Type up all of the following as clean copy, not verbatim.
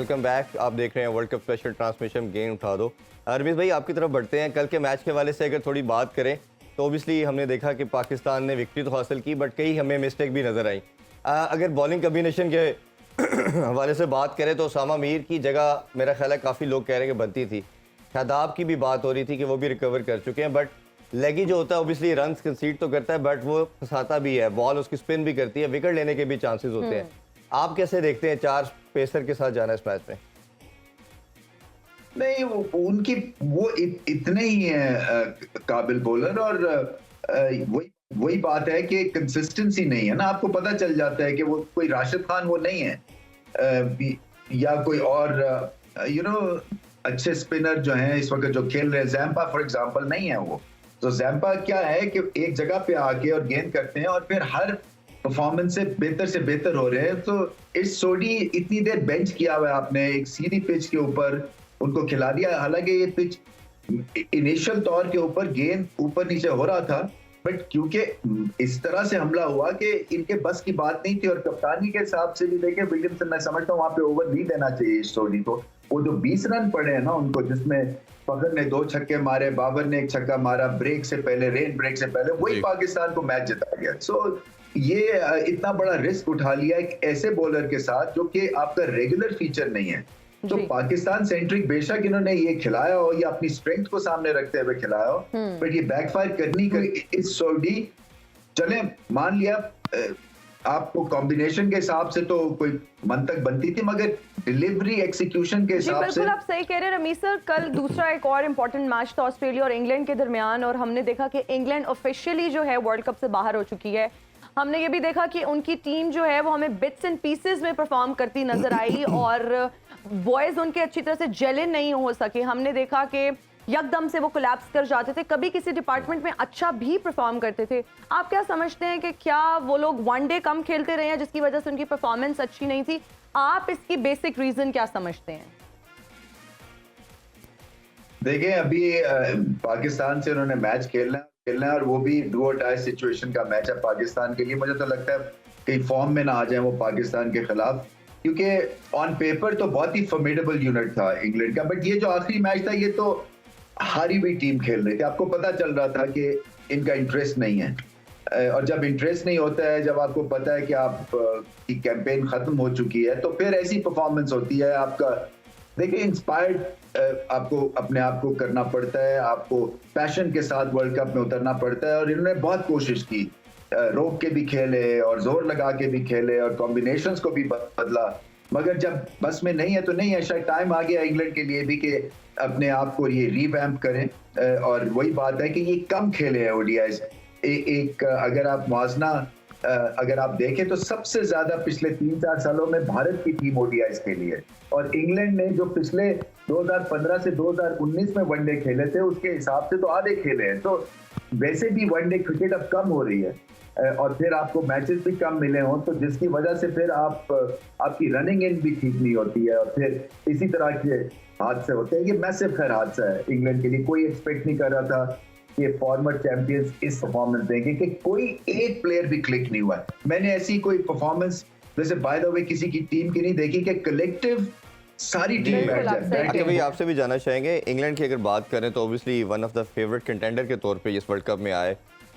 Welcome back. आप देख रहे हैं world cup special transmission game उठा दो। रमीज भाई आपकी तरफ बढ़ते हैं। कल के मैच के हवाले से अगर थोड़ी बात करें तो ओबियसली हमने देखा कि पाकिस्तान ने विक्ट्री तो हासिल की बट कई हमें मिस्टेक भी नज़र आई। अगर बॉलिंग कम्बिनेशन के हवाले से बात करें तो उसामा मीर की जगह मेरा ख्याल है काफ़ी लोग कह रहे हैं कि बनती थी। शादाब की भी बात हो रही थी कि वो भी रिकवर कर चुके हैं, बट लेगी जो होता है ओबियसली रन कंसीड तो करता है बट वो फंसाता भी है, बॉल उसकी स्पिन भी करती है, विकेट लेने के भी चांसेस होते हैं। आप कैसे देखते हैं 4 पेसर के साथ जाना इस मैच में? नहीं, उनकी वो इतने ही है काबिल बॉलर, और वही वही बात है कि कंसिस्टेंसी नहीं है ना। आपको पता चल जाता है कि वो कोई राशिद खान वो नहीं है, या कोई और अच्छे स्पिनर जो हैं इस वक्त जो खेल रहे हैं, जैम्पा फॉर एग्जांपल नहीं है वो। तो जैम्पा क्या है कि एक जगह पे आके और गेंद करते हैं और फिर हर परफॉर्मेंस से बेहतर हो रहे हैं। तो इस सोडी इतनी देर बेंच किया हुआ है आपने, एक सीधी पिच के ऊपर उनको खिला दिया। हालांकि ये पिच इनिशियल तौर के ऊपर गेंद ऊपर नीचे हो रहा था, बट क्योंकि इस तरह से हमला हुआ कि इनके बस की बात नहीं थी। और कप्तानी के हिसाब से भी देखें, विलियमसन मैं समझता हूँ वहां पे ओवर नहीं देना चाहिए इस सोडी को। वो जो 20 रन पड़े हैं ना उनको, जिसमें फखर ने 2 छक्के मारे, बाबर ने 1 छक्का मारा ब्रेक से पहले, रेन ब्रेक से पहले, वही पाकिस्तान को मैच जिता गया। सो ये इतना बड़ा रिस्क उठा लिया एक ऐसे बॉलर के साथ जो कि आपका रेगुलर फीचर नहीं है। तो पाकिस्तान सेंट्रिक बेशक इन्होंने ये खिलाया हो या अपनी स्ट्रेंथ को सामने रखते हुए खिलाया हो, बट ये बैकफायर करनी इस सऊदी, चले मान लिया आपको कॉम्बिनेशन के हिसाब से तो कोई मंतक बनती थी, मगर डिलीवरी एक्सिक्यूशन के हिसाब से। बिल्कुल आप सही कह रहे हैं रमीज सर। कल दूसरा एक और इम्पोर्टेंट मैच था ऑस्ट्रेलिया और इंग्लैंड के दरमियान, और हमने देखा कि इंग्लैंड ऑफिशियली जो है वर्ल्ड कप से बाहर हो चुकी है। हमने ये भी देखा कि उनकी टीम जो है वो हमें बिट्स एंड पीसेस में परफॉर्म करती नजर आई, और बॉयज उनके अच्छी तरह से जेलिन नहीं हो सके। हमने देखा कि यकदम से वो कोलैप्स कर जाते थे, कभी किसी डिपार्टमेंट में अच्छा भी परफॉर्म करते थे। आप क्या समझते हैं कि क्या वो लोग वनडे कम खेलते रहे हैं जिसकी वजह से उनकी परफॉर्मेंस अच्छी नहीं थी? आप इसकी बेसिक रीजन क्या समझते हैं? देखिए, अभी पाकिस्तान से उन्होंने मैच खेलना है और वो भी डू और डाई सिचुएशन का मैच है पाकिस्तान के लिए। मुझे तो लगता है कहीं फॉर्म में ना आ जाए वो पाकिस्तान के खिलाफ, क्योंकि ऑन पेपर तो बहुत ही फॉर्मिडेबल यूनिट था इंग्लैंड का, बट ये जो आखिरी मैच था ये तो हारी हुई टीम खेल रही थी। आपको पता चल रहा था कि इनका इंटरेस्ट नहीं है, और जब इंटरेस्ट नहीं होता है, जब आपको पता है कि आप की कैंपेन खत्म हो चुकी है, तो फिर ऐसी परफॉर्मेंस होती है। आपका देखिए इंस्पायर्ड आपको अपने आप को करना पड़ता है, आपको पैशन के साथ वर्ल्ड कप में उतरना पड़ता है। और इन्होंने बहुत कोशिश की, रोक के भी खेले और जोर लगा के भी खेले और कॉम्बिनेशंस को भी बदला, मगर जब बस में नहीं है तो नहीं है। शायद टाइम आ गया इंग्लैंड के लिए भी कि अपने आप को ये रिवैम्प करें। और वही बात है कि ये कम खेले हैं ओडीआईज। एक अगर आप मुआवजना अगर आप देखें तो सबसे ज्यादा पिछले 3-4 सालों में भारत की टीम ओडीआईज खेली है, और इंग्लैंड ने जो पिछले 2015 से 2019 में वनडे खेले थे उसके हिसाब से तो आधे खेले हैं। तो वैसे भी वनडे क्रिकेट अब कम हो रही है, और फिर आपको मैचेस भी कम मिले हों, तो जिसकी वजह से फिर आपकी रनिंग इन भी ठीक नहीं होती है, और फिर इसी तरह के हादसे होते हैं। ये मैसिव खैर हादसा है इंग्लैंड के लिए। कोई एक्सपेक्ट नहीं कर रहा था कि फॉर्मर चैंपियंस इस परफॉर्मेंस देंगे, कि कोई एक प्लेयर भी क्लिक नहीं हुआ। मैंने ऐसी कोई परफॉर्मेंस वैसे बाय द वे किसी की टीम की नहीं देखी कि कलेक्टिव सारी टीम बैठ जाए। अच्छा भाई, आपसे भी जानना चाहेंगे, इंग्लैंड की अगर बात करें तो obviously one of the favourite contender के तौर पे इस वर्ल्ड कप में आए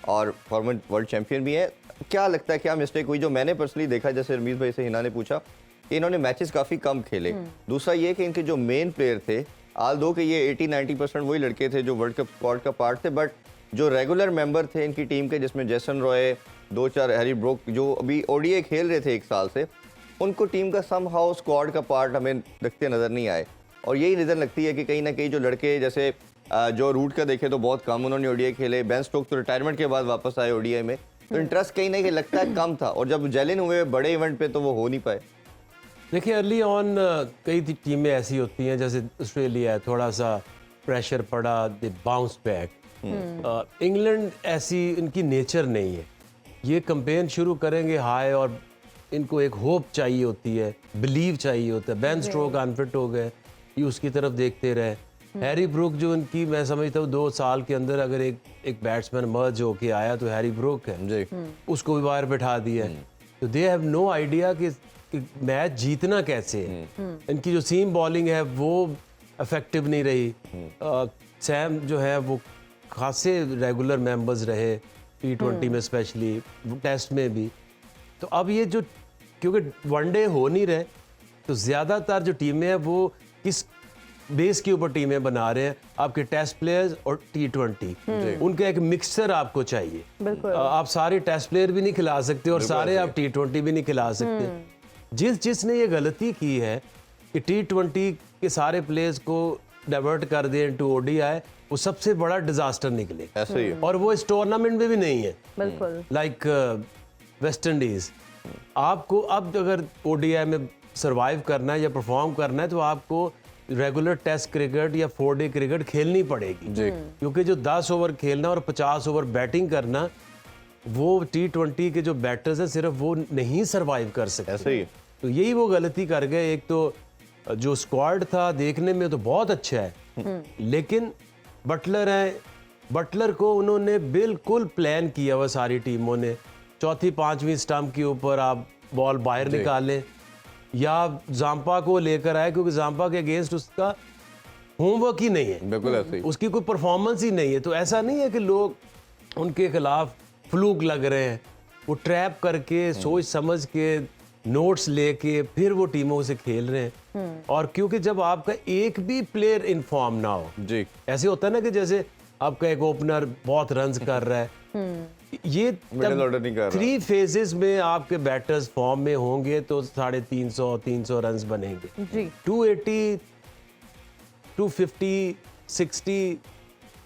और फॉर्मर वर्ल्ड चैंपियन भी है। क्या लगता है क्या मिस्टेक हुई? जो मैंने पर्सनली देखा, जैसे रमीज भाई से हिना ने पूछा कि इन्होंने मैचेस काफ़ी कम खेले। दूसरा ये कि इनके जो मेन प्लेयर थे, आल दो कि ये 80-90% वही लड़के थे जो वर्ल्ड कप स्क्वाड का पार्ट थे, बट जो रेगुलर मेंबर थे इनकी टीम के, जिसमें जेसन रॉय, 2-4 हैरी ब्रोक जो अभी ओडीआई खेल रहे थे 1 साल से, उनको टीम का सम हाउ स्क्वाड का पार्ट हमें दिखते नज़र नहीं आए। और यही नज़र लगती है कि कहीं ना कहीं जो लड़के, जैसे जो रूट का देखे तो बहुत कम उन्होंने ओडीआई खेले, बेन स्टोक्स तो रिटायरमेंट के बाद वापस आए ओडीआई में, तो इंटरेस्ट कहीं ना कहीं लगता है कम था, और जब जेलिन हुए बड़े इवेंट पे तो वो हो नहीं पाए। देखिए अर्ली ऑन कई टीमें ऐसी होती हैं, जैसे ऑस्ट्रेलिया है, थोड़ा सा प्रेशर पड़ा, दे बाउंस बैक। इंग्लैंड ऐसी इनकी नेचर नहीं है। ये कैंपेन शुरू करेंगे हाई, और इनको एक होप चाहिए होती है, बिलीव चाहिए होता है। बेन स्टोक्स अनफिट हो गए, ये उसकी तरफ देखते रहे। हैरी ब्रूक जो इनकी, मैं समझता हूँ 2 साल के अंदर अगर एक बैट्समैन मर्ज होके आया तो हैरी ब्रूक है, उसको भी बाहर बैठा दिया। तो दे हैव नो आइडिया कि मैच जीतना कैसे है। इनकी जो सीम बॉलिंग है वो इफेक्टिव नहीं रही। सैम जो है वो खासे रेगुलर मेंबर्स रहे T20 में, स्पेशली टेस्ट में भी। तो अब ये जो, क्योंकि वनडे हो नहीं रहे, तो ज़्यादातर जो टीमें हैं वो किस बेस के ऊपर टीमें बना रहे हैं, आपके टेस्ट प्लेयर्स और T20। उनका एक मिक्सचर आपको चाहिए। बिल्कुल। आप सारे टेस्ट प्लेयर भी नहीं खिला सकते और सारे आप T20 भी नहीं खिला सकते। जिसने ये गलती की है कि T20 के सारे प्लेयर्स को डाइवर्ट कर दिए टू ODI, वो सबसे बड़ा डिजास्टर निकले। ऐसे ही है। और वो इस टूर्नामेंट में भी नहीं है। बिल्कुल। लाइक वेस्ट इंडीज, आपको अब अगर ODI में सरवाइव करना है या परफॉर्म करना है तो आपको रेगुलर टेस्ट क्रिकेट या 4-डे क्रिकेट खेलनी पड़ेगी। क्योंकि जो 10 ओवर खेलना और 50 ओवर बैटिंग करना, वो T20 के जो बैटर्स हैं सिर्फ वो नहीं सरवाइव कर सकते। ऐसे ही है। तो यही वो गलती कर गए। एक तो जो स्क्वाड था देखने में तो बहुत अच्छा है, लेकिन बटलर है, बटलर को उन्होंने बिल्कुल प्लान किया हुआ सारी टीमों ने। चौथी 5वीं स्टंप के ऊपर आप बॉल बाहर निकालें या जाम्पा को लेकर आए, क्योंकि जाम्पा के अगेंस्ट उसका होमवर्क ही नहीं है, बिल्कुल ऐसे ही। उसकी कोई परफॉर्मेंस ही नहीं है। तो ऐसा नहीं है कि लोग उनके खिलाफ फ्लूक लग रहे हैं, वो ट्रैप करके सोच समझ के नोट्स लेके फिर वो टीमों से खेल रहे हैं। और क्योंकि जब आपका एक भी प्लेयर इनफॉर्म ना हो, जी, ऐसे होता है ना कि जैसे आपका एक ओपनर बहुत रन्स कर रहा है, ये मिडिल ऑर्डर नहीं कर रहा। 3 फेजेस में आपके बैटर्स फॉर्म में होंगे तो 350 रन्स बनेंगे। जी। 280, 250, 60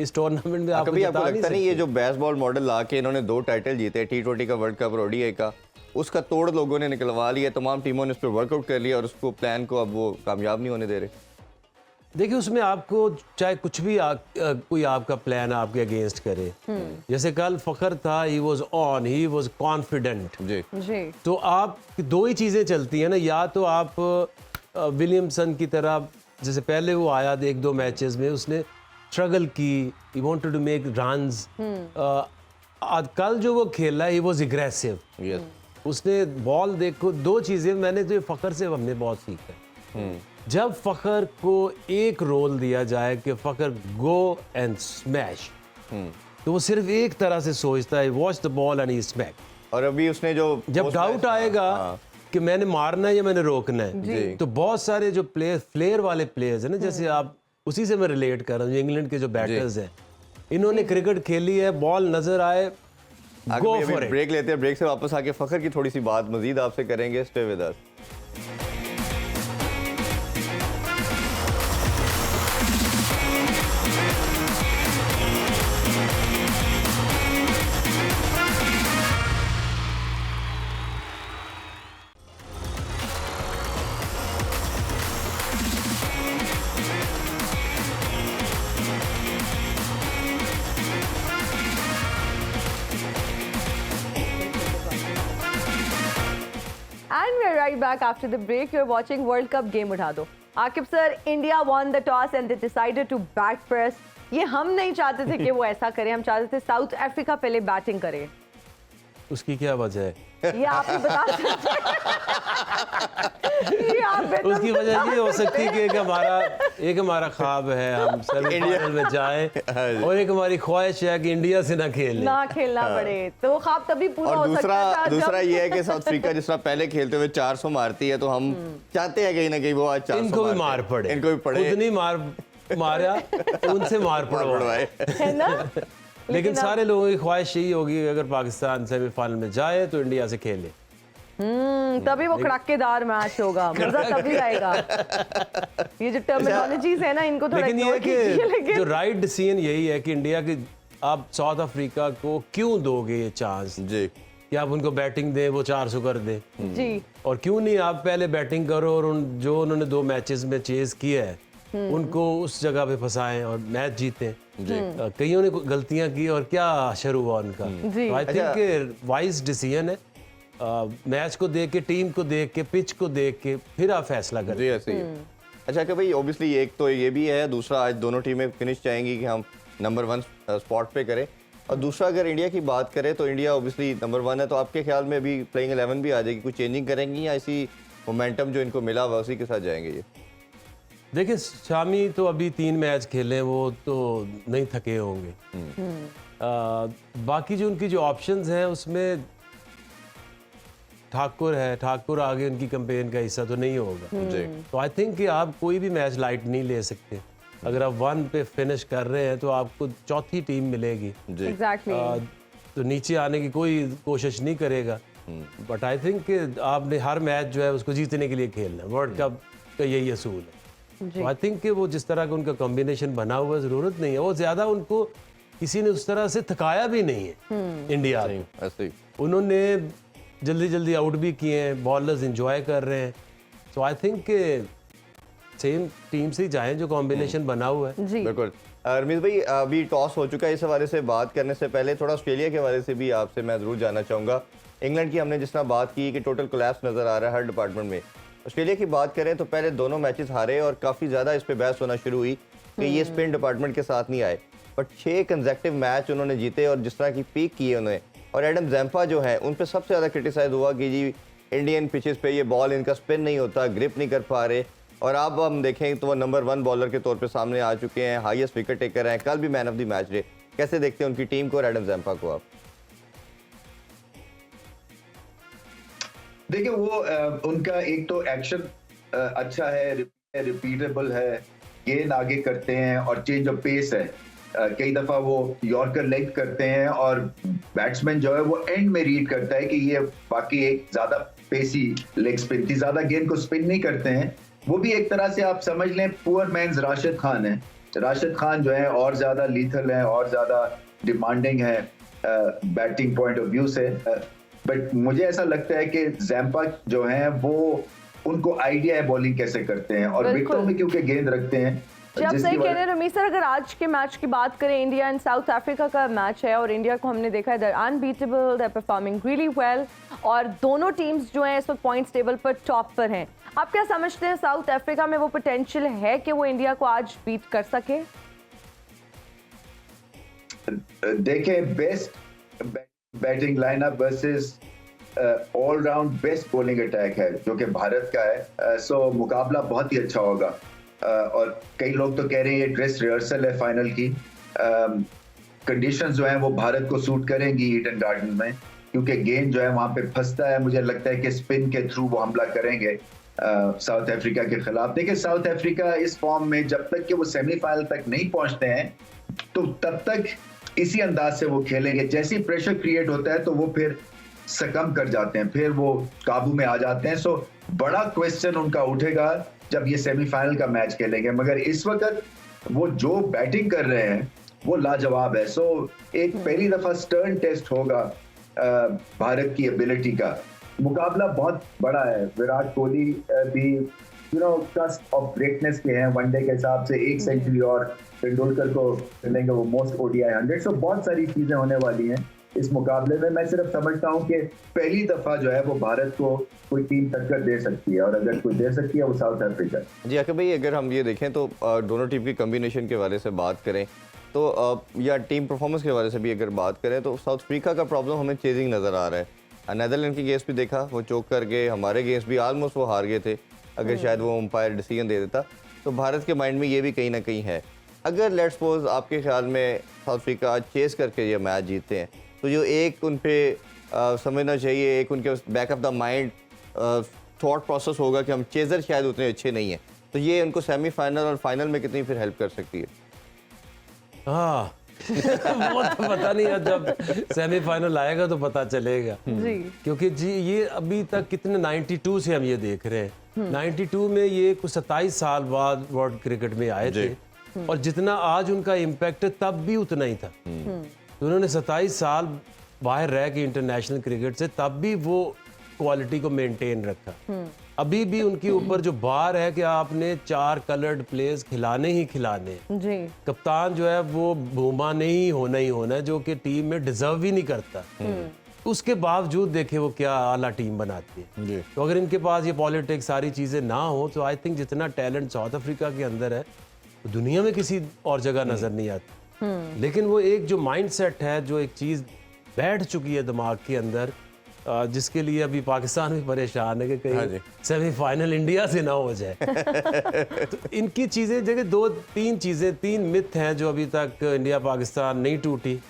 इस टूर्नामेंट में आपको कभी जिता आपको लगता नहीं ये सकते। जो बेसबॉल मॉडल ला के इन्होंने 2 टाइटल जीते, T20 का वर्ल्ड कप और ODI का, उसका तोड़ लोगों ने निकलवा लिया, तमाम टीमों ने उस पर वर्कआउट कर लिया और उसको प्लान को अब वो कामयाब नहीं होने दे रहे। देखिए उसमें आपको चाहे कुछ भी कोई आपका प्लान आपके अगेंस्ट करे, जैसे कल फखर था, he was on, he was confident. जी जी। तो आप 2 ही चीज़ें चलती हैं ना, या तो आप विलियमसन की तरह, जैसे पहले वो आया 1-2 मैचेस में उसने स्ट्रगल की, he wanted to make runs. कल जो वो खेला ही वाज एग्रेसिव, यस, उसने बॉल, देखो 2 चीज़ें मैंने तो फखर से हमने बहुत सीखा है। जब फखर को एक रोल दिया जाए कि फखर गो एंड स्मैश, तो वो सिर्फ एक तरह से सोचता है, watch the ball and he smack. और अभी उसने जो जब डाउट आएगा कि मैंने मारना है या मैंने रोकना है, तो बहुत सारे जो फ्लेयर वाले प्लेयर्स हैं ना, जैसे आप, उसी से मैं रिलेट कर रहा हूँ, इंग्लैंड के जो बैटर्स हैं, इन्होंने क्रिकेट खेली है, बॉल नजर आए, गो फॉर इट। ब्रेक लेते हैं, ब्रेक से वापस आके फखर की थोड़ी सी बात मजीद आपसे करेंगे। Stay with us. And we're right back after the break. You're watching World Cup Game उठा दो। Aqib sir, India won the toss and they decided to back press। ये हम नहीं चाहते थे कि वो ऐसा करें, हम चाहते थे साउथ अफ्रीका पहले बैटिंग करे। उसकी क्या वजह है? ये आप ही बता सकते हैं। ये आप बेहतर उसकी वजह ये हो सकती है कि एक हमारा ख्वाब है हम सेमीफाइनल में जाएं, और एक हमारी ख्वाहिश है कि इंडिया से ना खेलें, ना खेलना पड़े। तो वो ख्वाब तभी पूरा और हो सकता था दूसरा जब ये है कि साउथ अफ्रीका जिस तरह पहले खेलते हुए 400 मारती है, तो हम चाहते हैं कहीं ना कहीं वो आज 400 इनको भी मार पड़े, इनको भी पड़े, खुद नहीं मारा उनसे मार पड़वाए। है ना। लेकिन सारे लोगों की ख्वाहिश यही होगी कि अगर पाकिस्तान सेमीफाइनल में जाए तो इंडिया से खेले। तभी वो कड़ाकेदार मैच होगा, मजा तभी आएगा। ये जो टर्मिनोलॉजीज है ना, इनको थोड़ा लेकिन ये है ignore कीजिए, कि लेकिन जो राइट डिसीजन यही है कि इंडिया की, आप साउथ अफ्रीका को क्यों दोगे ये चांस जी, कि आप उनको बैटिंग दें, वो 400 कर दें, जी, और क्यों नहीं आप पहले बैटिंग करो और जो उन्होंने 2 मैचेस में चेज किया है उनको उस जगह पे फंसाएं और मैच जीतें। कईयों ने गलतियां की और क्या असर हुआ उनका। जी। आई थिंक कि वाइज डिसीजन है, मैच को देख के, टीम को देख के, पिच को देख के फिर आप फैसला करें। जी ऐसे ही है। अच्छा कि भाई ऑब्वियसली एक तो ये भी है, दूसरा आज दोनों टीमें फिनिश चाहेंगी कि हम नंबर 1 स्पॉट पे करें, और दूसरा अगर इंडिया की बात करें तो इंडिया ऑब्वियसली नंबर 1 है, तो आपके ख्याल में अभी प्लेइंग 11 भी आ जाएगी, कुछ चेंजिंग करेंगी या इसी मोमेंटम जो इनको मिला हुआ उसी के साथ जाएंगे ये? देखिए शामी तो अभी 3 मैच खेले, वो तो नहीं थके होंगे। बाकी जो उनकी जो ऑप्शंस हैं उसमें ठाकुर है, ठाकुर आगे उनकी कैंपेन का हिस्सा तो नहीं होगा जी। तो आई थिंक कि आप कोई भी मैच लाइट नहीं ले सकते। अगर आप 1 पे फिनिश कर रहे हैं तो आपको चौथी टीम मिलेगी, जी एग्जैक्टली। तो नीचे आने की कोई कोशिश नहीं करेगा। बट आई थिंक कि आपने हर मैच जो है उसको जीतने के लिए खेलना है, वर्ल्ड कप का यही असूल है। तो आई थिंक कि वो जिस तरह का उनका कॉम्बिनेशन बना हुआ है, ज़रूरत नहीं है, वो ज़्यादा उनको किसी ने उस तरह से थकाया भी नहीं है इंडिया में। ऐसे ही उन्होंने जल्दी जल्दी आउट भी किए हैं, बॉलर्स इंजॉय कर रहे हैं। सो आई थिंक कि सेम टीम से ही जाएं जो कॉम्बिनेशन बना हुआ है। जी बिल्कुल। रमीज भाई, अभी टॉस हो चुका है, इस हवाले से बात करने से पहले थोड़ा ऑस्ट्रेलिया के हवाले से भी आपसे मैं ज़रूर जानना चाहूँगा। इंग्लैंड की हमने जिस तरह बात की कि टोटल कोलैप्स नज़र आ रहा है हर डिपार्टमेंट में, ऑस्ट्रेलिया की बात करें तो पहले दोनों मैचेस हारे और काफ़ी ज़्यादा इस पर बहस होना शुरू हुई कि ये स्पिन डिपार्टमेंट के साथ नहीं आए, बट 6 कंसेक्टिव मैच उन्होंने जीते और जिस तरह की पीक की है उन्होंने। और एडम जैम्पा जो है उन पर सबसे ज़्यादा क्रिटिसाइज हुआ कि जी इंडियन पिचेस पे ये बॉल इनका स्पिन नहीं होता, ग्रिप नहीं कर पा रहे। और अब हम देखें तो वो नंबर 1 बॉलर के तौर पे सामने आ चुके हैं, हाईएस्ट विकेट टेकर हैं, कल भी मैन ऑफ द मैच रहे। कैसे देखते हैं उनकी टीम को और एडम जैम्पा को आप? देखिए वो उनका एक तो एक्शन अच्छा है, रिपीटेबल है, गेंद आगे करते हैं और चेंज ऑफ पेस है। कई दफा वो यॉर्कर लेग करते हैं और बैट्समैन जो है वो एंड में रीड करता है कि ये बाकी एक ज्यादा पेसी लेग स्पिन थी, ज्यादा गेंद को स्पिन नहीं करते हैं। वो भी एक तरह से आप समझ लें पुअर मैन्स राशिद खान है। राशिद खान जो है और ज्यादा लीथल है और ज्यादा डिमांडिंग है बैटिंग पॉइंट ऑफ व्यू से। बट मुझे ऐसा लगता है कि जैम्पा जो है वो उनको आइडिया है बॉलिंग कैसे करते हैं और विकेटों में क्योंकि गेंद रखते हैं। जी आप सही कह रहे हैं रमीज सर। अगर आज के मैच की बात करें, इंडिया एंड साउथ अफ्रीका का मैच है और इंडिया को हमने देखा है they are unbeatable, they are performing really well और दोनों टीम्स जो हैं इस वक्त पॉइंट्स टेबल पर टॉप पर हैं। आप क्या समझते हैं साउथ अफ्रीका में वो पोटेंशियल है कि वो इंडिया को आज बीट कर सके? देखें best batting lineup versus all round best bowling attack है जो कि भारत का है। सो मुकाबला बहुत ही अच्छा होगा और कई लोग तो कह रहे हैं ये ड्रेस रिहर्सल है फाइनल की। कंडीशंस जो हैं वो भारत को सूट करेंगी ईडन गार्डन में क्योंकि गेंद जो है वहां पे फंसता है। मुझे लगता है कि स्पिन के थ्रू वो हमला करेंगे साउथ अफ्रीका के खिलाफ। देखिए साउथ अफ्रीका इस फॉर्म में जब तक कि वो सेमीफाइनल तक नहीं पहुंचते हैं तो तब तक इसी अंदाज से वो खेलेंगे। जैसे ही प्रेशर क्रिएट होता है तो वो फिर सकम कर जाते हैं, फिर वो काबू में आ जाते हैं। सो बड़ा क्वेश्चन उनका उठेगा जब ये सेमीफाइनल का मैच खेलेंगे, मगर इस वक्त वो जो बैटिंग कर रहे हैं वो लाजवाब है। सो एक पहली दफा स्टर्न टेस्ट होगा भारत की एबिलिटी का। मुकाबला बहुत बड़ा है, विराट कोहली भी कस्प ऑफ ग्रेटनेस के हैं वनडे के हिसाब से, 1 सेंचुरी और तेंदुलकर को मिलेंगे वो मोस्ट ओडीआई 100। सो बहुत सारी चीजें होने वाली हैं इस मुकाबले में। मैं सिर्फ समझता हूं कि पहली दफा जो है वो भारत को कोई टीम टक्कर दे सकती है और अगर कोई दे सकती है वो साउथ अफ्रीका। जी आके भाई, अगर हम ये देखें तो दोनों टीम की कम्बिनेशन के हवाले से बात करें तो या टीम परफॉर्मेंस के हवाले से भी अगर बात करें तो साउथ अफ्रीका का प्रॉब्लम हमें चेजिंग नज़र आ रहा है। नेदरलैंड की गेस्ट भी देखा, वो चौक कर गए, हमारे गेस्ट भी ऑलमोस्ट वो हार गए थे। अगर शायद वो अंपायर डिसीजन दे देता तो भारत के माइंड में ये भी कहीं ना कहीं है। अगर लेट्स सपोज आपके ख्याल में साउथ अफ्रीका चेस करके ये मैच जीतते हैं तो जो एक उन पे समझना चाहिए, एक उनके back of the mind thought process होगा कि हम चेजर शायद उतने अच्छे नहीं हैं, तो ये उनको सेमीफाइनल और फाइनल में कितनी फिर हेल्प कर सकती है? हाँ वो तो पता नहीं है, जब सेमीफाइनल आएगा तो पता चलेगा जी। क्योंकि जी ये अभी तक कितने 92 से हम ये देख रहे हैं। 92 में ये कुछ 27 साल बाद वर्ल्ड क्रिकेट में आए थे और जितना आज उनका इम्पैक्ट है तब भी उतना ही था। तो उन्होंने 27 साल बाहर रह के इंटरनेशनल क्रिकेट से तब भी वो क्वालिटी को मेंटेन रखा। अभी भी उनके ऊपर जो बार है कि आपने 4 कलर्ड प्लेयर्स खिलाने ही खिलाने। जी। कप्तान जो है वो भूमा नहीं होना ही होना है जो कि टीम में डिजर्व ही नहीं करता। उसके बावजूद देखे वो क्या आला टीम बनाती है। तो अगर इनके पास ये पॉलिटिक्स सारी चीजें ना हो तो आई थिंक जितना टैलेंट साउथ अफ्रीका के अंदर है तो दुनिया में किसी और जगह नजर नहीं आती। लेकिन वो एक जो माइंडसेट है, जो एक चीज बैठ चुकी है दिमाग के अंदर, जिसके लिए अभी पाकिस्तान भी परेशान है कि हाँ जी। कहीं सेमीफाइनल इंडिया से ना हो जाए। तो इनकी चीज़ें जगह दो तीन मिथ हैं जो अभी तक इंडिया पाकिस्तान नहीं टूटी।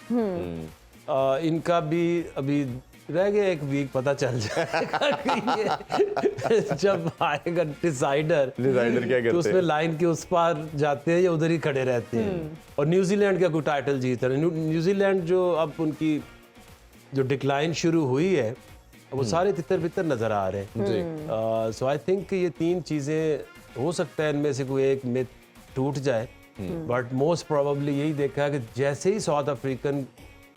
इनका भी अभी रह गया एक वीक, पता चल जाएगा कि ये जब आएगा डिसाइडर क्या करते तो उसमें हैं? लाइन के उस पार जाते हैं या उधर ही खड़े रहते हैं। और न्यूजीलैंड का कोई टाइटल जीत रहा है। न्यूजीलैंड जो अब उनकी जो डिक्लाइन शुरू हुई है वो सारे तितर बितर नजर आ रहे हैं। सो आई थिंक ये तीन चीजें हो सकता है इनमें से कोई एक मिथ टूट जाए, बट मोस्ट प्रोबेबली यही देखा है कि जैसे ही साउथ अफ्रीकन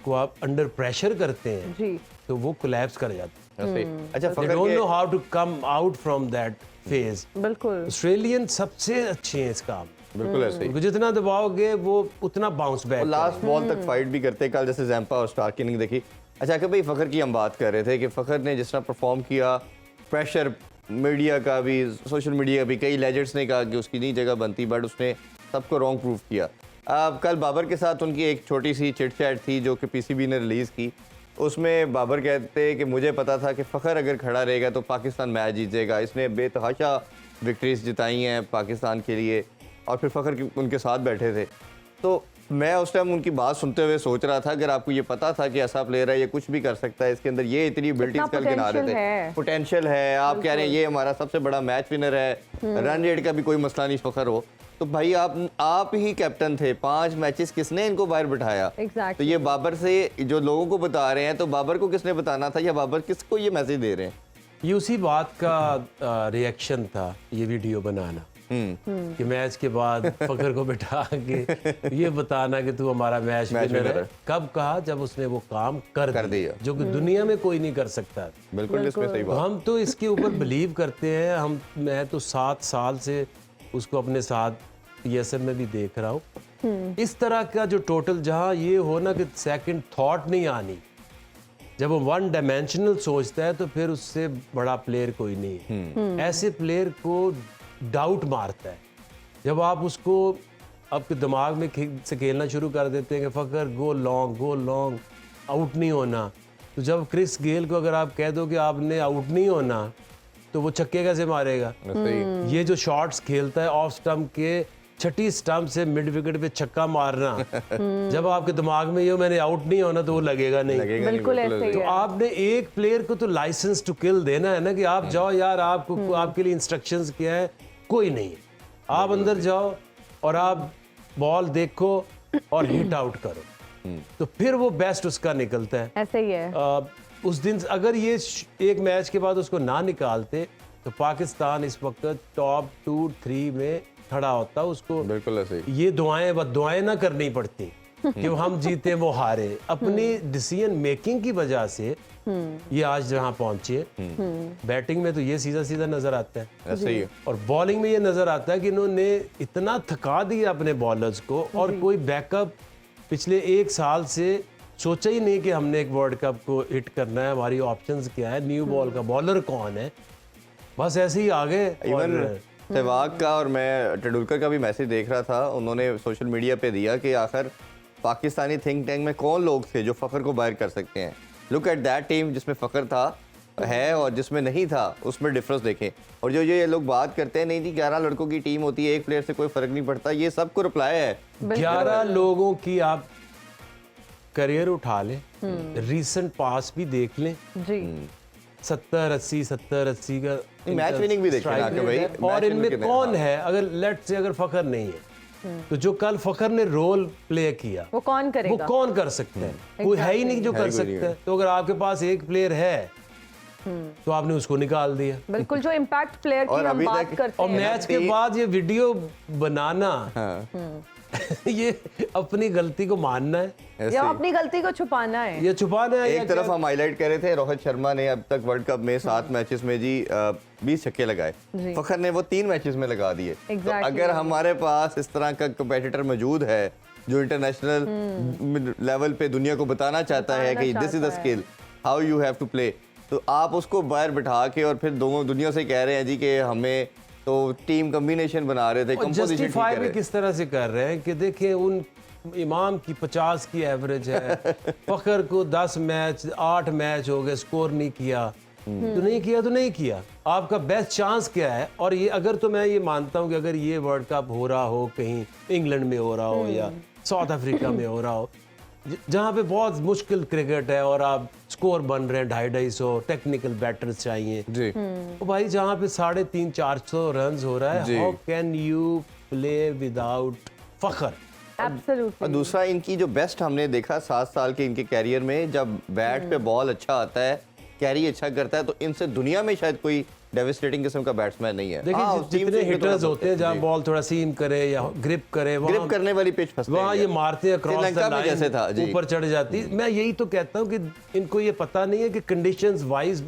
को आप अंडर प्रेशर करते हैं जी तो वो कोलैप्स कर जाते ऐसे ही। अच्छा हैं। दे फखर डोंट के know how to come out from that phase. बिल्कुल ऑस्ट्रेलियन सबसे अच्छे हैं इस काम, बिल्कुल ऐसे ही। उनको जितना दबाओगे वो उतना बाउंस बैक। लास्ट बॉल तक फाइट भी करते हैं। कल जैसे जैम्पा और स्टार्क की इनिंग देखी। अच्छा कि भाई फ़खर की हम बात कर रहे थे कि फ़खर ने जिस तरह परफॉर्म किया, प्रेशर मीडिया का भी, सोशल मीडिया भी, कई लेजेंड्स ने कहा कि उसकी नहीं जगह बनती, बट उसने सबको रॉन्ग प्रूव किया। अब कल बाबर के साथ उनकी एक छोटी सी चिट चैट थी जो कि पीसीबी ने रिलीज़ की। उसमें बाबर कहते कि मुझे पता था कि फ़खर अगर खड़ा रहेगा तो पाकिस्तान मैच जीतेगा। इसने बेतहाशा विक्ट्रीज जिताई हैं पाकिस्तान के लिए, और फिर फ़खर उनके साथ बैठे थे। तो मैं उस टाइम उनकी बात सुनते हुए सोच रहा था, अगर आपको ये पता था कि ऐसा प्लेयर है, ये कुछ भी कर सकता है, इसके अंदर ये इतनी एबिलिटीज कल गिना रहे थे, पोटेंशियल है, आप कह रहे हैं ये हमारा सबसे बड़ा मैच विनर है, रन रेट का भी कोई मसला नहीं फ़खर हो, तो भाई आप ही कैप्टन थे 5 मैचेस, किसने इनको बाहर बिठाया? Exactly. तो ये बाबर से जो लोगों को बता रहे हैं, तो बाबर को किसने बताना था, या बाबर किसको ये मैसेज दे रहे हैं? ये उसी बात का रिएक्शन था ये वीडियो बनाना कि मैच के बाद फखर को बिठा के ये बताना कि तू हमारा मैच विनर है। कब कहा? जब उसने वो काम कर दिया जो कि दुनिया में कोई नहीं कर सकता। बिल्कुल इसमें सही बात। हम तो इसके ऊपर बिलीव करते हैं। मैं तो 7 साल से उसको अपने साथ पीएसएल में भी देख रहा हूँ। इस तरह का जो टोटल जहाँ ये हो ना कि सेकंड थॉट नहीं आनी, जब वो वन डायमेंशनल सोचता है तो फिर उससे बड़ा प्लेयर कोई नहीं है। ऐसे प्लेयर को डाउट मारता है। जब आप उसको आपके दिमाग में से खेलना शुरू कर देते हैं कि फकर गो लॉन्ग आउट नहीं होना, तो जब क्रिस गेल को अगर आप कह दो कि आपने आउट नहीं होना तो वो छक्के कैसे मारेगा? ये जो शॉट्स खेलता है ऑफ स्टंप के, छठी स्टंप से मिड विकेट पे छक्का मारना, जब आपके दिमाग में ये मैंने आउट नहीं होना तो वो लगेगा नहीं। बिल्कुल ऐसे ही तो है। आपने एक प्लेयर को तो लाइसेंस टू किल देना है ना कि आप जाओ यार, आपको आपके लिए इंस्ट्रक्शंस क्या है? कोई नहीं है। आप अंदर जाओ और आप बॉल देखो और हिट आउट करो, तो फिर वो बेस्ट उसका निकलता है। ऐसे ही है। उस दिन अगर ये एक मैच के बाद उसको ना निकालते तो पाकिस्तान इस वक्त टॉप 2-3 में खड़ा होता। उसको बिल्कुल ऐसे ही। ये दुआएं ना करनी पड़ती कि हम जीते वो हारे। अपनी डिसीजन मेकिंग की वजह से ये आज जहां पहुंचे। बैटिंग में तो ये सीधा सीधा नजर आता है, ऐसे ही है। और बॉलिंग में ये नजर आता है कि इन्होंने इतना थका दिया अपने बॉलर्स को, और कोई बैकअप पिछले 1 साल से सोचा ही नहीं कि हमने एक वर्ल्ड कप को हिट करना है, हमारी ऑप्शंस क्या है, न्यू बॉल का बॉलर कौन है, बस ऐसे ही आ गए। इवन सहवाग का और मैं टेंडुलकर का भी मैसेज देख रहा था, उन्होंने सोशल मीडिया पे दिया कि आखिर पाकिस्तानी थिंक टैंक में कौन लोग थे जो फ़खर को बाहर कर सकते हैं। लुक एट दैट टीम जिसमें फ़खर था है और जिसमें नहीं था, उसमें डिफरेंस देखें। और जो ये लोग बात करते हैं नहीं जी 11 लड़कों की टीम होती है, एक प्लेयर से कोई फ़र्क नहीं पड़ता, ये सबको रिप्लाई है। 11 लोगों की आप करियर उठा लें, रीसेंट पास भी देख लें, जी 70-80 का मैच विनिंग भी देखना strike कि भाई rate है। और इनमें कौन है, अगर लेट से अगर फखर नहीं है तो जो कल फखर ने रोल प्ले किया वो कौन वो करेगा? कौन कर सकता है? कोई है ही नहीं जो कर सकता है। तो अगर आपके पास एक प्लेयर है तो आपने उसको निकाल दिया। बिल्कुल, जो इम्पैक्ट प्लेयर की और हम अभी बात तक- करते और हैं। मैच के बाद ये वीडियो बनाना, ये अपनी गलती को मानना है या अपनी गलती को छुपाना है। या छुपाना है? एक तरफ हम हाईलाइट कर रहे थे, रोहित शर्मा ने अब तक वर्ल्ड कप में 7 मैचेस में जी 20 छक्के लगाए, जी। फखर ने वो 3 मैचेस में लगा दिए। तो Exactly. अगर हमारे पास इस तरह का कंपेटिटर मौजूद है जो इंटरनेशनल लेवल पे दुनिया को बताना चाहता है कि this is the skill how you have to play, तो आप उसको बाहर बिठा के और फिर दोनों दुनिया से कह रहे हैं जी कि हमें तो टीम कॉम्बिनेशन बना रहे थे, कंपोजिशन ठीक जस्टिफाई कर भी रहे किस तरह से कर रहे हैं कि देखिए उन इमाम की 50 की एवरेज है, फखर को 10 मैच 8 मैच हो गए, स्कोर नहीं किया, तो नहीं किया तो नहीं किया। आपका बेस्ट चांस क्या है? और ये अगर तो मैं ये मानता हूँ कि अगर ये वर्ल्ड कप हो रहा हो कहीं इंग्लैंड में हो रहा हो या साउथ अफ्रीका में हो रहा हो जहाँ पे बहुत मुश्किल क्रिकेट है और आप स्कोर बन रहे हैं 250-250 टेक्निकल बैटर्स चाहिए जी। तो भाई जहाँ पे 350-400 रन हो रहा है, जी। How can you play without Fakhar? और एब्सोल्युटली। दूसरा इनकी जो बेस्ट हमने देखा 7 साल के इनके कैरियर में, जब बैट पे बॉल अच्छा आता है, कैरी अच्छा करता है, तो इनसे दुनिया में शायद कोई डेविस्टेटिंग किस्म का बैट्समैन नहीं है। देखिए हाँ, जितने हिटर्स होते हैं जहाँ बॉल थोड़ा सीम करे या ग्रिप करे, ग्रिप करने वाली पिच फंसते वहाँ ये मारते हैं क्रॉस श्रीलंका में जैसे था द जी। ऊपर चढ़ जाती। मैं यही तो कहता हूँ कि इनको ये पता नहीं है कि कंडीशंस वाइज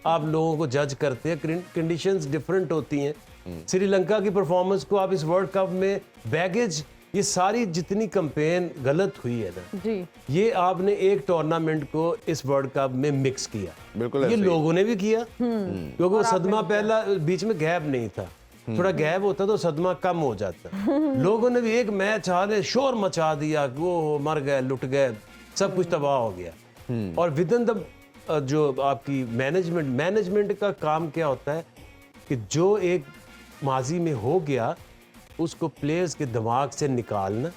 आप लोगों को जज करते हैं, कंडीशंस डिफरेंट होती हैं। श्रीलंका की परफॉर्मेंस को आप इस वर्ल्ड कप में बैगेज, ये सारी जितनी कैंपेन गलत हुई है ना, जी। ये आपने एक टूर्नामेंट को इस वर्ल्ड कप में मिक्स किया। बिल्कुल ये ऐसे ही। लोगों ने भी किया क्योंकि वो सदमा पहला बीच में गैप नहीं था, थोड़ा गैप होता तो सदमा कम हो जाता। लोगों ने भी एक मैच हारे शोर मचा दिया, वो मर गए, लुट गए, सब कुछ तबाह हो गया। और विद इन द जो आपकी मैनेजमेंट का काम क्या होता है कि जो एक माजी में हो गया उसको प्लेयर्स के दिमाग से निकालना,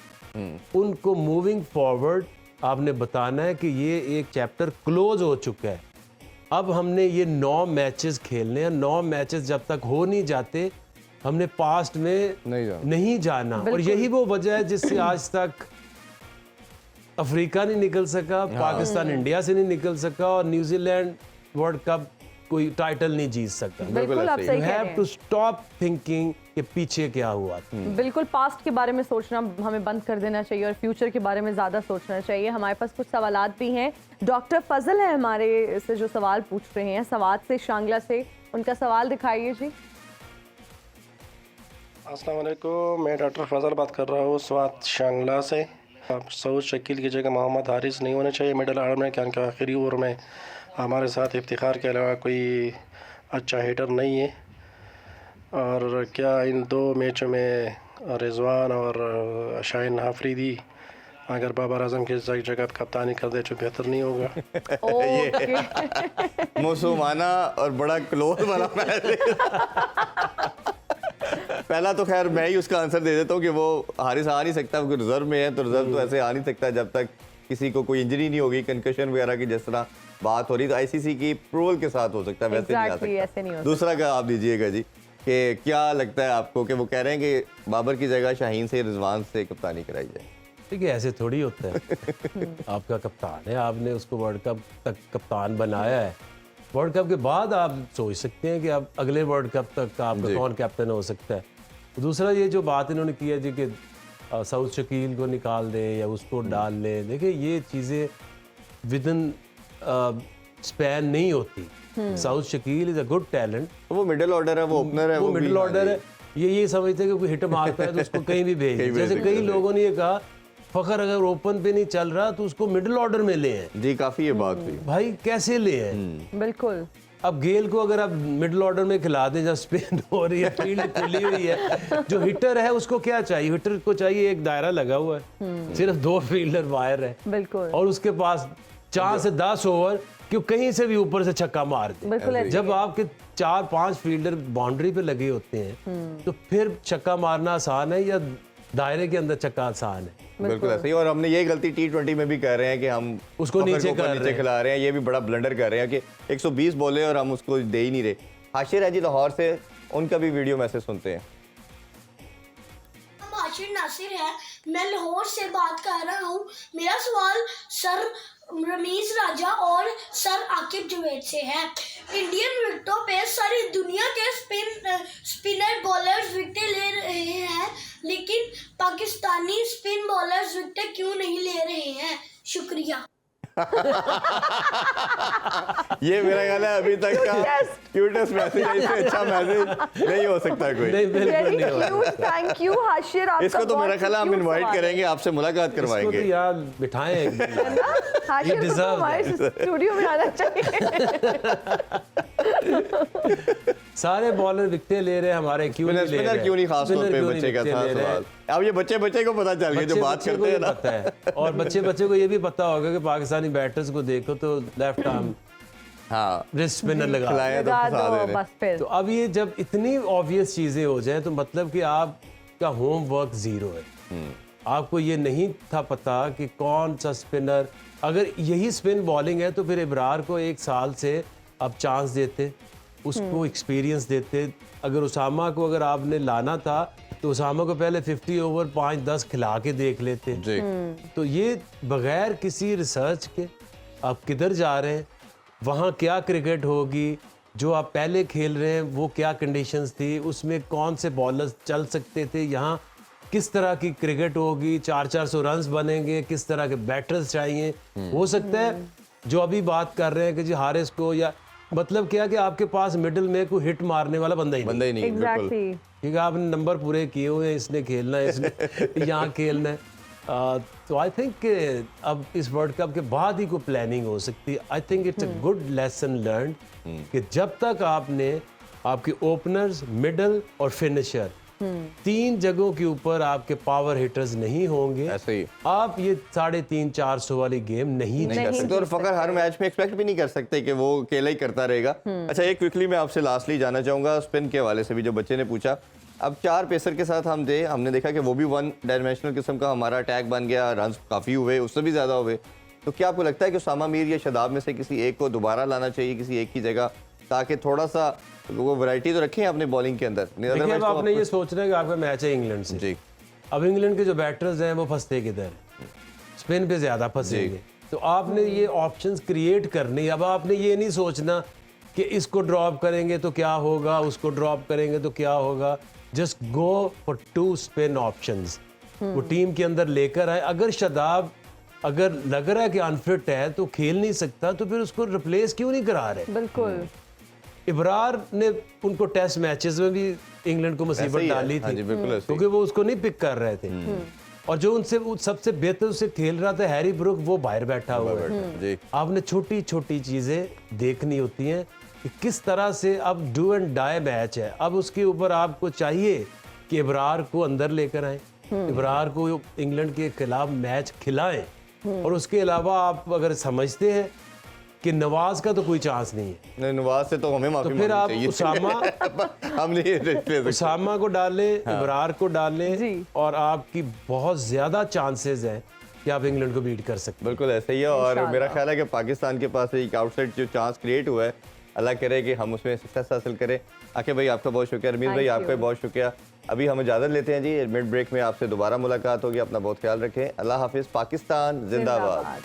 उनको मूविंग फॉरवर्ड आपने बताना है कि ये एक चैप्टर क्लोज हो चुका है। अब हमने ये 9 मैचेस खेलने हैं, 9 मैचेस जब तक हो नहीं जाते हमने पास्ट में नहीं जाना। और यही वो वजह है जिससे आज तक अफ्रीका नहीं निकल सका, पाकिस्तान इंडिया से नहीं निकल सका और न्यूजीलैंड वर्ल्ड कप कोई टाइटल नहीं जीत सकता। बिल्कुल आप सही यू कह हैव रहे हैं। टू स्टॉप थिंकिंग कि पीछे क्या हुआ था। बिल्कुल पास्ट के बारे में सोचना हमें बंद कर देना चाहिए और फ्यूचर के बारे में ज़्यादा सोचना चाहिए। हमारे पास कुछ सवालात भी हैं। डॉक्टर फजल है हमारे से जो सवाल पूछ रहे हैं, सवात से, शांगला से। उनका सवाल दिखाइए जी। अस्सलाम वालेकुम, मैं डॉक्टर फजल बात कर रहा हूँ स्वात शांगला से। अब सऊद शकील की जगह मोहम्मद हारिस नहीं होने चाहिए मिडिल ऑर्डर में, क्योंकि आखिरी ओवर में हमारे साथ इफ्तिखार के अलावा कोई अच्छा हिटर नहीं है। और क्या इन 2 मैचों में रिजवान और शाहीन आफरीदी अगर बाबर आजम की जगह कप्तानी कर दे तो बेहतर नहीं होगा? ओके। मुसलमाना और बड़ा क्लोज वाला मैच। पहला तो खैर मैं ही उसका आंसर दे देता हूँ कि वो हारिस आ नहीं सकता क्योंकि रिजर्व में है, तो रिजर्व तो ऐसे आ नहीं सकता जब तक किसी को कोई इंजरी नहीं होगी, कंकशन वगैरह की जिस तरह बात हो रही, तो आईसीसी की अप्रूवल के साथ हो सकता है, वैसे नहीं आ Exactly, ऐसे सकता। नहीं हो दूसरा का आप दीजिएगा जी कि क्या लगता है आपको कि वो कह रहे हैं कि बाबर की जगह शाहीन से, रिजवान से कप्तानी कराई जाए? ठीक है, ऐसे थोड़ी होता है। आपका कप्तान है, आपने उसको वर्ल्ड कप तक कप्तान बनाया है। वर्ल्ड कप के बाद आप सोच सकते हैं कि आप अगले वर्ल्ड कप तक आपका कौन कैप्टन हो सकता है। दूसरा ये जो बात इन्होंने की है जी कि सऊद शकील को निकाल दे या उसको डाल ले, देखिए ये चीज़ें विद इन स्पैन नहीं होती। Saud Shakeel is a good talent, वो मिडिल ऑर्डर है, वो ओपनर है, वो भी- मिडिल हाँ ऑर्डर जी। है। ये समझते हैं कि कोई हिट मारता है तो उसको कहीं भी भेज कहीं दें। भेज जैसे सकते कई हैं। लोगों ने ये कहा फखर अगर ओपन पे नहीं चल रहा तो उसको मिडिल ऑर्डर में ले हैं। जी, काफी ये बात हुई। भाई कैसे ले हैं? बिल्कुल। अब गेल को अगर आप मिडिल ऑर्डर में खिला दें जब स्पिन हो रही है, फील्ड खुली हुई है, जो हिटर है उसको क्या चाहिए? हिटर को चाहिए एक दायरा लगा हुआ है, सिर्फ 2 फील्डर वायर है बिल्कुल। और उसके पास 4 से 10 ओवर क्यों कहीं से भी ऊपर से छक्का मार दे। बिल्कुल ऐसे जब आपके 4-5 फील्डर बाउंड्री पे लगे होते हैं तो फिर छक्का मारना आसान है या दायरे के अंदर छक्का आसान है? बिल्कुल ऐसे ही। और हमने ये गलती T20 में भी कर रहे हैं कि हम उसको फखर नीचे को कर नीचे रहे हैं। खिला रहे हैं। ये भी बड़ा ब्लंडर कर रहे हैं कि 120 बोले और हम उसको दे ही नहीं रहे। हाशिर है जी लाहौर से, उनका भी वीडियो मैसेज सुनते हैं। हाशिर नासिर है, मैं लाहौर से बात कर रहा हूँ। मेरा सवाल सर रमीज राजा और सर आकिब जवेद से है। इंडियन विकेटों पे सारी दुनिया के स्पिनर बॉलर्स विकेटें ले रहे हैं, लेकिन पाकिस्तानी स्पिन बॉलर्स विकेटें क्यों नहीं ले रहे हैं? शुक्रिया। ये मेरा ख्याल है अभी तक का क्यूटेस्ट मैसेज है, इससे अच्छा मैसेज नहीं हो सकता कोई। नहीं, बिल्कुल वेरी नहीं होगा। Cute, thank you Hashir. आपका इसको तो बहुत मेरा ख्याल है हम cute इनवाइट सवाल है। करेंगे, आपसे मुलाकात इसको तो करवाएंगे। यार बिठाएं एक दिन। हाशिर को तो deserve हमारे स्टूडियो में आना चाहिए। सारे बॉलर विकेटें ले रहे हैं, हमारे क्यों नहीं ले स्पिनर रहे? क्यों नहीं, खास तौर स्पिनर पे क्यों नहीं बच्चे का विकेटें था ले रहे हैं? सवाल। अब ये बच्चे को पता चल गया जो बात बच्चे करते को हैं ये ना। पता है, और बच्चे को ये भी पता होगा कि पाकिस्तानी बैटर्स को देखो तो लेफ्ट आर्म हाँ रिस्ट स्पिनर लगा खिलाया तो लगा फंसा दे दो रहे। बस फिर। तो अब ये जब इतनी ऑब्वियस चीजें हो जाएं तो मतलब कि आपका होमवर्क जीरो है। आपको ये नहीं था पता कि कौन सा स्पिनर, अगर यही स्पिन बॉलिंग है तो फिर इब्रार को 1 साल से आप चांस देते, उसको एक्सपीरियंस देते। अगर उसामा को अगर आपने लाना था तो उसामा को पहले 50 ओवर 5-10 खिला के देख लेते। जी तो ये बगैर किसी रिसर्च के आप किधर जा रहे हैं, वहाँ क्या क्रिकेट होगी, जो आप पहले खेल रहे हैं वो क्या कंडीशंस थी, उसमें कौन से बॉलर्स चल सकते थे, यहाँ किस तरह की क्रिकेट होगी, 400-400 रन्स बनेंगे, किस तरह के बैटर्स चाहिए। हो सकता है जो अभी बात कर रहे हैं कि जी हारिस को, या मतलब क्या कि आपके पास मिडिल में कोई हिट मारने वाला बंदा ही नहीं, बंदा ही नहीं है, बिल्कुल। एग्जैक्टली। क्योंकि आपने नंबर पूरे किए हुए हैं, इसने खेलना है, इसने यहाँ खेलना है। तो आई थिंक अब इस वर्ल्ड कप के बाद ही कोई प्लानिंग हो सकती है। I think it's a good lesson learn कि जब तक आपने आपके ओपनर्स, मिडल और फिनिशर 3 जगहों के ऊपर आपके पावर हिटर्स नहीं होंगे, ऐसे ही आप ये 350-400 वाली गेम नहीं नहीं जीत कर नहीं सकते, और जीत फकर हर मैच में एक्सपेक्ट भी नहीं कर सकते कि वो अकेला ही करता रहेगा। अच्छा, एक क्विकली मैं आपसे लास्टली जाना चाहूंगा स्पिन के हवाले से भी, जो बच्चे ने पूछा। अब 4 पेसर के साथ हमने देखा कि वो भी 1 डायमेंशनल किस्म का हमारा अटैक बन गया, रन काफ़ी हुए, उससे भी ज़्यादा हुए। तो क्या आपको लगता है कि उसामा मीर या शादाब में से किसी एक को दोबारा लाना चाहिए किसी एक की जगह, ताकि थोड़ा सा वो वैरायटी तो रखें अपने बॉलिंग के अंदर? नहीं, देखिए, otherwise अब तो आपने आपको- ये सोचना है कि आपका मैच है इंग्लैंड से। जी अब इंग्लैंड के जो बैटर्स हैं वो फंसते किधर, स्पिन पे ज्यादा फंसेंगे। तो आपने ये ऑप्शंस क्रिएट करनी। अब आपने ये नहीं सोचना कि इसको ड्रॉप करेंगे तो क्या होगा, उसको ड्रॉप करेंगे तो क्या होगा। Just go for 2 spin options, वो टीम के अंदर लेकर आए। अगर शादाब अगर लग रहा है कि अनफिट है तो खेल नहीं सकता, तो फिर उसको रिप्लेस क्यों नहीं करा रहे? बिल्कुल। इब्रार ने उनको टेस्ट मैचेस में भी इंग्लैंड को ऐसे मुसीबत ही है। डाली हाँ थी, जी, बिल्कुल ऐसे ही। क्योंकि वो उसको नहीं पिक कर रहे थे। और जो उनसे सबसे बेहतर उससे खेल रहा था हैरी ब्रुक, वो बाहर बैठा हुआ है। जी आपने छोटी छोटी चीजें देखनी होती हैं कि किस तरह से अब डू एंड डाई मैच है। अब उसके ऊपर आपको चाहिए कि इब्रार को अंदर लेकर आए, इब्रार को इंग्लैंड के खिलाफ मैच खिलाएं। और उसके अलावा आप अगर समझते हैं कि नवाज का तो कोई चांस नहीं है, नहीं, नवाज से तो हमें माफी तो फिर आप मांगनी चाहिए। उसामा हम नहीं ले सकते। उसामा को डालें, इब्रार को डालें, जी। और आपकी बहुत ज्यादा चांसेस हैं कि आप इंग्लैंड को बीट कर सकते हैं। बिल्कुल ऐसे ही है। और इंशाल्लाह। मेरा ख्याल है कि पाकिस्तान के पास एक आउटसाइड जो चांस क्रिएट हुआ है, अल्लाह करे कि हम उसमें सक्सेस हासिल करें। आके भाई आपका बहुत शुक्रिया, रमीज भाई Thank आपका you. बहुत शुक्रिया। अभी हम इजाज़त लेते हैं जी, मिड ब्रेक में आपसे दोबारा मुलाकात होगी। अपना बहुत ख्याल रखें। अल्लाह हाफिज़। पाकिस्तान जिंदाबाद।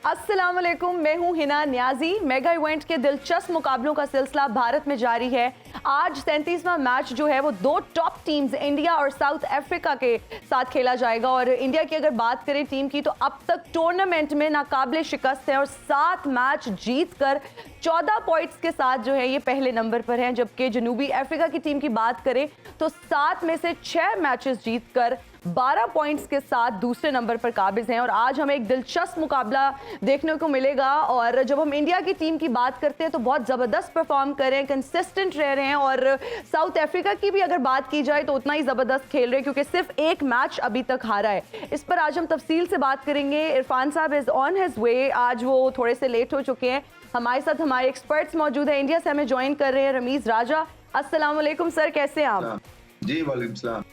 अस्सलाम वालेकुम, मैं हूं हिना न्याजी। मेगा इवेंट के दिलचस्प मुकाबलों का सिलसिला भारत में जारी है। आज 37वां मैच जो है वो 2 टॉप टीम्स इंडिया और साउथ अफ्रीका के साथ खेला जाएगा। और इंडिया की अगर बात करें टीम की, तो अब तक टूर्नामेंट में नाकाबिले शिकस्त है और 7 मैच जीतकर 14 पॉइंट्स के साथ जो है ये पहले नंबर पर हैं। जबकि जनूबी अफ्रीका की टीम की बात करें तो 7 में से 6 मैचेस जीतकर 12 पॉइंट्स के साथ दूसरे नंबर पर काबिज हैं। और आज हमें एक दिलचस्प मुकाबला देखने को मिलेगा। और जब हम इंडिया की टीम की बात करते हैं तो बहुत ज़बरदस्त परफॉर्म कर रहे हैं, कंसिस्टेंट रह रहे हैं। और साउथ अफ्रीका की भी अगर बात की जाए तो उतना ही ज़बरदस्त खेल रहे हैं, क्योंकि सिर्फ 1 मैच अभी तक हारा है। इस पर आज हम तफसील से बात करेंगे। इरफान साहब इज़ ऑन हिज वे, आज वो थोड़े से लेट हो चुके हैं। हमारे साथ हमारे एक्सपर्ट्स मौजूद हैं। इंडिया से हमें ज्वाइन कर रहे हैं रमीज राजा। अस्सलाम वालेकुम सर, कैसे हैं आप? जी वालेकुम सलाम।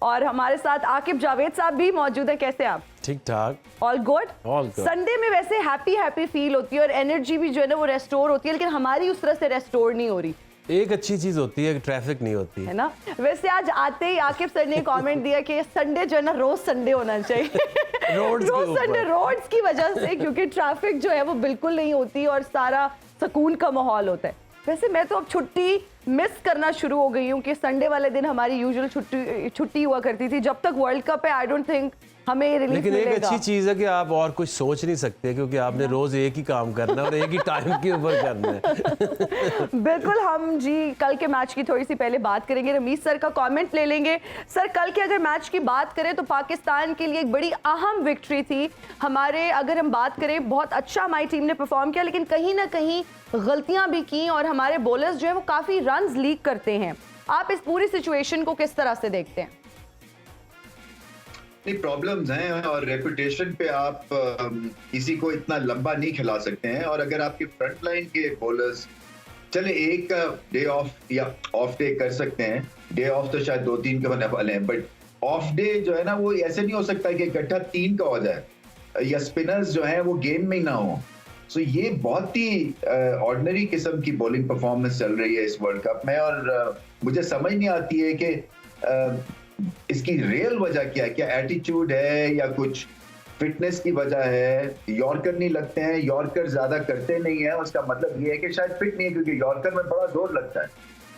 और हमारे साथ आकिब जावेद साहब भी मौजूद है। कैसे हैं आप? ठीक ठाक। All good. All good. Sunday में वैसे हैप्पी फील होती है और एनर्जी भी जो है ना वो रेस्टोर होती है, लेकिन हमारी उस तरह से रेस्टोर नहीं हो रही। एक अच्छी चीज होती है कि ट्रैफिक नहीं होती है ना। वैसे आज आते ही आकिब सर ने कमेंट दिया कि संडे जो है ना रोज संडे होना चाहिए रोड्स के रोज ऊपर। संडे रोड्स की वजह से, क्योंकि ट्रैफिक जो है वो बिल्कुल नहीं होती और सारा सुकून का माहौल होता है। वैसे मैं तो अब छुट्टी मिस करना शुरू हो गई हूँ कि संडे वाले दिन हमारी यूजुअल छुट्टी हुआ करती थी। जब तक वर्ल्ड कप है आई डोंट थिंक हमें रिलीफ लेकिन एक मिलेगा। अच्छी चीज है कि आप और कुछ सोच नहीं सकते, क्योंकि आपने रोज एक ही काम करना है और एक ही टाइम के ऊपर करना है। बिल्कुल। हम जी कल के मैच की थोड़ी सी पहले बात करेंगे, रमीज सर का कमेंट ले लेंगे। सर कल के अगर मैच की बात करें तो पाकिस्तान के लिए एक बड़ी अहम विक्ट्री थी हमारे। अगर हम बात करें बहुत अच्छा हमारी टीम ने परफॉर्म किया, लेकिन कहीं ना कहीं गलतियां भी की और हमारे बॉलर्स जो है वो काफी रन्स लीक करते हैं। आप इस पूरी सिचुएशन को किस तरह से देखते हैं? नहीं, प्रॉब्लम्स हैं और रेपुटेशन पे आप किसी को इतना लंबा नहीं खिला सकते हैं। और अगर आपके फ्रंट लाइन के बॉलर्स चले एक डे ऑफ या ऑफ डे कर सकते हैं, डे ऑफ तो शायद 2-3 के होने वाले हैं, बट ऑफ डे जो है ना वो ऐसे नहीं हो सकता कि इकट्ठा 3 का हो जाए या स्पिनर्स जो हैं वो गेम में ही ना हो। सो ये बहुत ही ऑर्डिनरी किस्म की बॉलिंग परफॉर्मेंस चल रही है इस वर्ल्ड कप में। और मुझे समझ नहीं आती है कि इसकी रियल वजह क्या है। क्या एटीट्यूड है या कुछ फिटनेस की वजह है? यॉर्कर नहीं लगते हैं, यॉर्कर ज्यादा करते नहीं है, उसका मतलब ये है कि शायद फिट नहीं है, क्योंकि यॉर्कर में बड़ा जोर लगता है।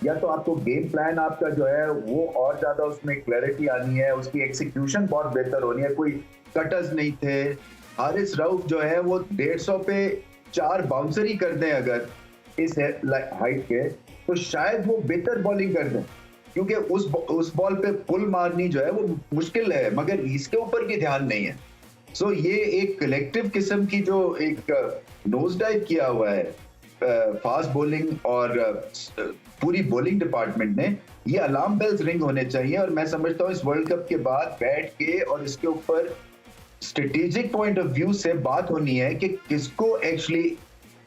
या तो आपको गेम प्लान आपका जो है वो और ज्यादा उसमें क्लैरिटी आनी है, उसकी एक्सिक्यूशन बहुत बेहतर होनी है। कोई कटर्स नहीं थे। हारिस रऊफ जो है वो 150 पे 4 बाउंसर ही कर दें अगर इस हाइट के, तो शायद वो बेहतर बॉलिंग कर दें, क्योंकि उस बॉल पे पुल मारनी जो है वो मुश्किल है, मगर इसके ऊपर भी ध्यान नहीं है। सो ये एक कलेक्टिव किस्म की जो एक नोज डाइव किया हुआ है फास्ट बॉलिंग और पूरी बॉलिंग डिपार्टमेंट ने, ये अलार्म बेल्स रिंग होने चाहिए। और मैं समझता हूँ इस वर्ल्ड कप के बाद बैठ के और इसके ऊपर स्ट्रेटेजिक पॉइंट ऑफ व्यू से बात होनी है कि किसको एक्चुअली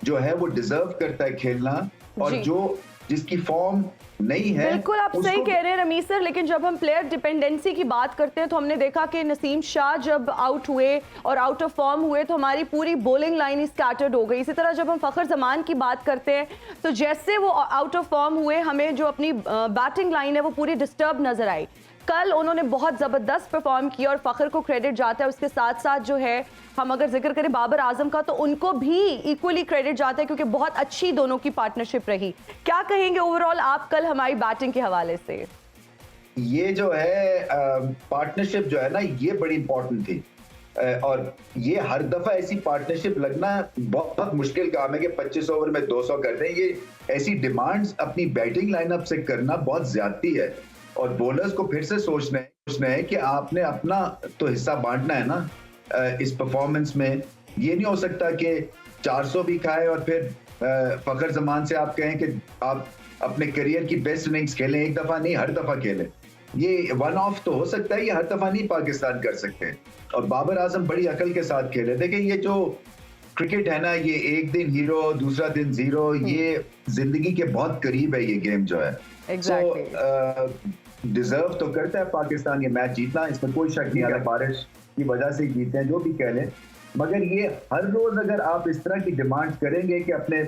जो है वो डिजर्व करता है खेलना, और जो जिसकी फॉर्म नहीं है। बिल्कुल आप सही कह रहे हैं रमीज सर, लेकिन जब हम प्लेयर डिपेंडेंसी की बात करते हैं तो हमने देखा कि नसीम शाह जब आउट हुए और आउट ऑफ फॉर्म हुए तो हमारी पूरी बॉलिंग लाइन ही स्कैटर्ड हो गई। इसी तरह जब हम फखर जमान की बात करते हैं तो जैसे वो आउट ऑफ फॉर्म हुए हमें जो अपनी बैटिंग लाइन है वो पूरी डिस्टर्ब नजर आई। कल उन्होंने बहुत ज़बरदस्त परफॉर्म किया और फ़खर को क्रेडिट जाता है। उसके साथ साथ जो है हम अगर जिक्र करें बाबर आजम का तो उनको भी इक्वली क्रेडिट जाता है, क्योंकि बहुत अच्छी दोनों की पार्टनरशिप रही। क्या कहेंगे ओवरऑल आप कल हमारी बैटिंग के हवाले से? ये जो है पार्टनरशिप जो है ना ये बड़ी इंपॉर्टेंट थी, और ये हर दफा ऐसी पार्टनरशिप लगना बहुत मुश्किल काम है कि 25 ओवर में 200 कर दें। ये ऐसी डिमांड्स अपनी बैटिंग लाइनअप से करना बहुत ज्यादती है, और बॉलर्स को फिर से सोचना है कि आपने अपना तो हिस्सा बांटना है ना इस परफॉर्मेंस में। ये नहीं हो सकता कि 400 भी खाए और फिर फखर जमान से आप कहें कि आप अपने करियर की बेस्ट इनिंग्स खेलें। एक दफा नहीं, हर दफा खेलें। ये वन ऑफ तो हो सकता है, ये हर दफा नहीं पाकिस्तान कर सकते। और बाबर आजम बड़ी अकल के साथ खेले। देखिए ये जो क्रिकेट है ना, ये एक दिन हीरो दूसरा दिन जीरो, ये जिंदगी के बहुत करीब है ये गेम जो है। डिजर्व तो करता है पाकिस्तान ये मैच जीतना, इसमें कोई शक नहीं आता। बारिश की वजह से जीते हैं जो भी कह लें, मगर ये हर रोज अगर आप इस तरह की डिमांड करेंगे कि अपने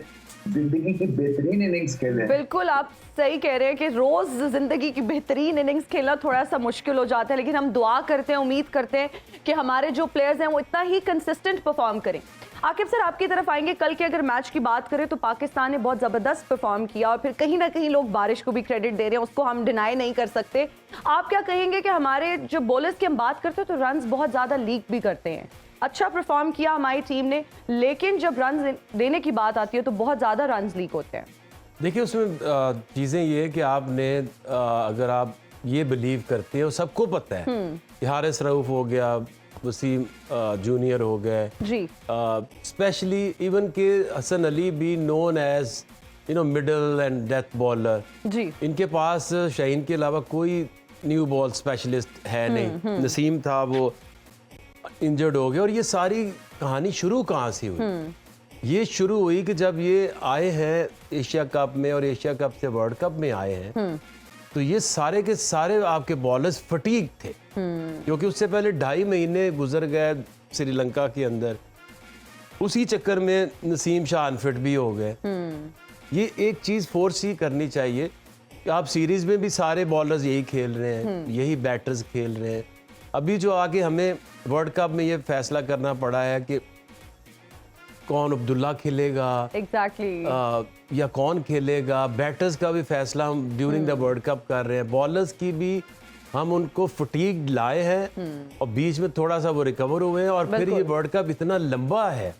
जिंदगी की बेहतरीन इनिंग्स खेलें। बिल्कुल आप सही कह रहे हैं कि रोज जिंदगी की बेहतरीन इनिंग्स खेलना थोड़ा सा मुश्किल हो जाता है, लेकिन हम दुआ करते हैं, उम्मीद करते हैं कि हमारे जो प्लेयर्स हैं वो इतना ही कंसिस्टेंट परफॉर्म करें। आकिब सर आपकी तरफ आएंगे। कल के अगर मैच की बात करें तो पाकिस्तान ने बहुत ज़बरदस्त परफॉर्म किया और फिर कहीं ना कहीं लोग बारिश को भी क्रेडिट दे रहे हैं, उसको हम डिनाई नहीं कर सकते। आप क्या कहेंगे कि हमारे जो बॉलर्स की हम बात करते हैं तो रन्स बहुत ज़्यादा लीक भी करते हैं। अच्छा परफॉर्म किया हमारी टीम ने, लेकिन जब रन देने की बात आती है तो बहुत ज़्यादा रन्स लीक होते हैं। देखिए उसमें चीज़ें ये है कि आपने अगर आप ये बिलीव करते हो, सबको पता है कि हारिस रऊफ हो गया, वसीम जूनियर हो गए जी, स्पेशली इवन के हसन अली भी known as middle and death bowler जी, इनके पास शाहीन के अलावा कोई न्यू बॉल स्पेशलिस्ट है नहीं। नसीम था वो इंजर्ड हो गया। और ये सारी कहानी शुरू कहाँ से हुई? ये शुरू हुई कि जब ये आए हैं एशिया कप में और एशिया कप से वर्ल्ड कप में आए हैं तो ये सारे के सारे आपके बॉलर्स फटीग थे, क्योंकि उससे पहले 2.5 महीने गुजर गए श्रीलंका के अंदर। उसी चक्कर में नसीम शाह अनफिट भी हो गए। ये एक चीज़ फोर्स ही करनी चाहिए कि आप सीरीज़ में भी सारे बॉलर्स यही खेल रहे हैं, यही बैटर्स खेल रहे हैं। अभी जो आगे हमें वर्ल्ड कप में ये फैसला करना पड़ा है कि कौन अब्दुल्ला खेलेगा, एग्जैक्टली या कौन खेलेगा, बैटर्स का भी फैसला हम ड्यूरिंग द वर्ल्ड कप कर रहे हैं। बॉलर्स की भी हम उनको फटीग लाए हैं और बीच में थोड़ा सा वो रिकवर हुए हैं, और फिर ये वर्ल्ड कप इतना लंबा है,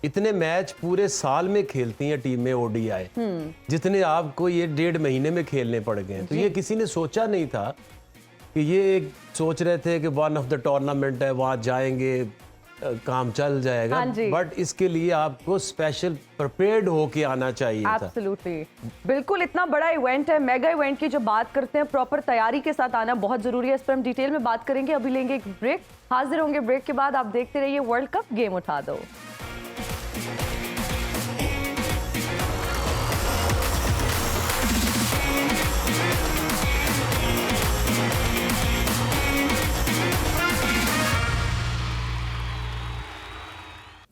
इतने मैच पूरे साल में खेलती हैं टीमें ओडीआई, जितने आपको ये 1.5 महीने में खेलने पड़ गए हैं। तो ये किसी ने सोचा नहीं था कि ये एक सोच रहे थे कि वन ऑफ द टूर्नामेंट है, वहाँ जाएंगे काम चल जाएगा, हाँ जी। बट इसके लिए आपको स्पेशल प्रिपेयर्ड होके आना चाहिए था। एब्सोल्युटली, बिल्कुल इतना बड़ा इवेंट है, मेगा इवेंट की जो बात करते हैं, प्रॉपर तैयारी के साथ आना बहुत जरूरी है। इस पर हम डिटेल में बात करेंगे। अभी लेंगे एक ब्रेक, हाजिर होंगे ब्रेक के बाद। आप देखते रहिए वर्ल्ड कप गेम उठा दो।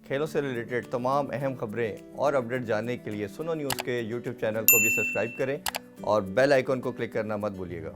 खेलों से रिलेटेड तमाम अहम खबरें और अपडेट जानने के लिए सुनो न्यूज़ के यूट्यूब चैनल को भी सब्सक्राइब करें और बेल आइकन को क्लिक करना मत भूलिएगा।